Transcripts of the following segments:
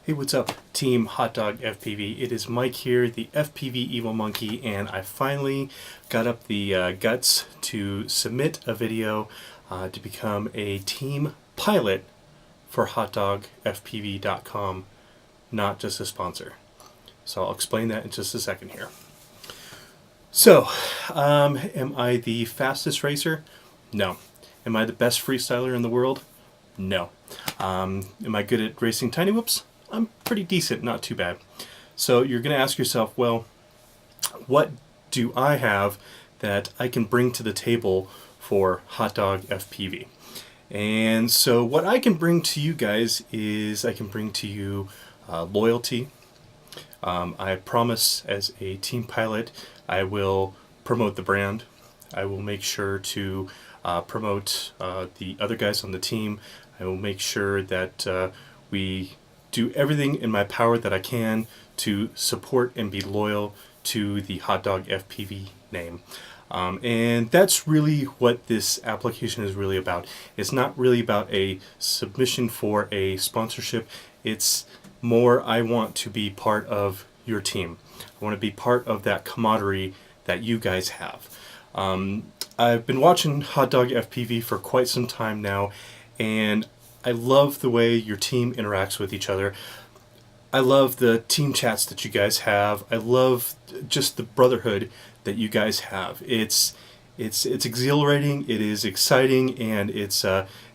Hey, what's up, Team Hot Dog FPV? It is Mike here, the FPV Evil Monkey, and I finally got up the guts to submit a video to become a team pilot for HotDogFPV.com, not just a sponsor. So I'll explain that in just a second here. So, am I the fastest racer? No. Am I the best freestyler in the world? No. Am I good at racing tiny whoops? I'm pretty decent, not too bad. So you're going to ask yourself, well, what do I have that I can bring to the table for Hot Dog FPV? And so what I can bring to you guys is I can bring to you loyalty. I promise as a team pilot, I will promote the brand. I will make sure to promote the other guys on the team. I will make sure that we do everything in my power that I can to support and be loyal to the Hot Dog FPV name. And that's really what this application is really about. It's not really about a submission for a sponsorship. It's more I want to be part of your team. I want to be part of that camaraderie that you guys have. I've been watching Hot Dog FPV for quite some time now, and I love the way your team interacts with each other. I love the team chats that you guys have. I love just the brotherhood that you guys have. It's exhilarating, it is exciting, and it's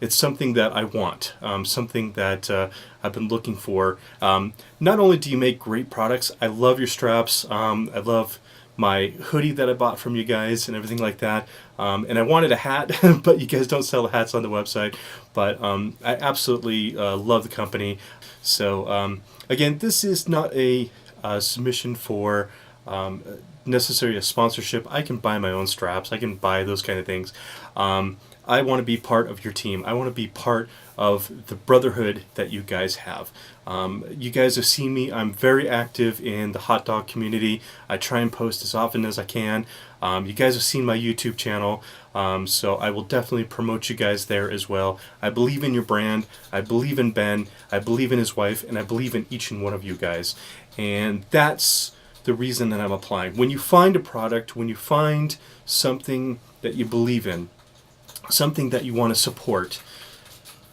something that I want, something that I've been looking for. Not only do you make great products, I love your straps, I love my hoodie that I bought from you guys and everything like that, and I wanted a hat but you guys don't sell the hats on the website, but I absolutely love the company. So again, this is not a submission for necessarily a sponsorship. I can buy my own straps, I can buy those kind of things. I want to be part of your team. I want to be part of the brotherhood that you guys have. You guys have seen me. I'm very active in the hot dog community. I try and post as often as I can. You guys have seen my YouTube channel, so I will definitely promote you guys there as well. I believe in your brand. I believe in Ben. I believe in his wife, and I believe in each and one of you guys. And that's the reason that I'm applying. When you find a product, when you find something that you believe in, something that you want to support,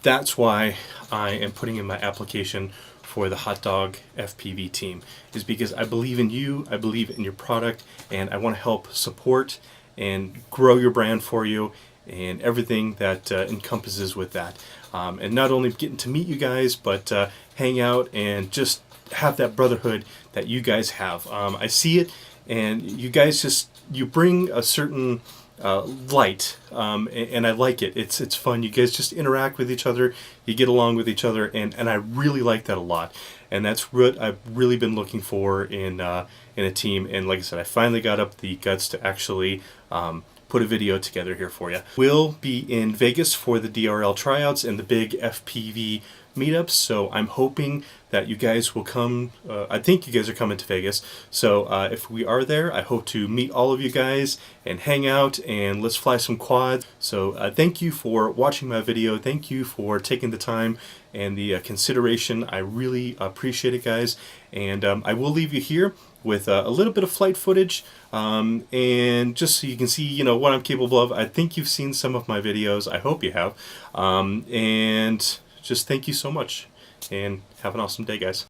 that's why I am putting in my application for the Hot Dog FPV team, is because I believe in you, I believe in your product, and I want to help support and grow your brand for you and everything that encompasses with that. And not only getting to meet you guys, but hang out and just have that brotherhood that you guys have. I see it, and you guys you bring a certain light, and I like it. It's fun. You guys just interact with each other, you get along with each other, and I really like that a lot. And that's what I've really been looking for in a team. And like I said, I finally got up the guts to actually put a video together here for you. We'll be in Vegas for the DRL tryouts and the big FPV meetups, so I'm hoping that you guys will come. I think you guys are coming to Vegas, so if we are there, I hope to meet all of you guys and hang out, and let's fly some quads. So thank you for watching my video. Thank you for taking the time and the consideration. I really appreciate it, guys. And I will leave you here with a little bit of flight footage, and just so you can see, what I'm capable of. I think you've seen some of my videos. I hope you have. And just thank you so much, and have an awesome day, guys.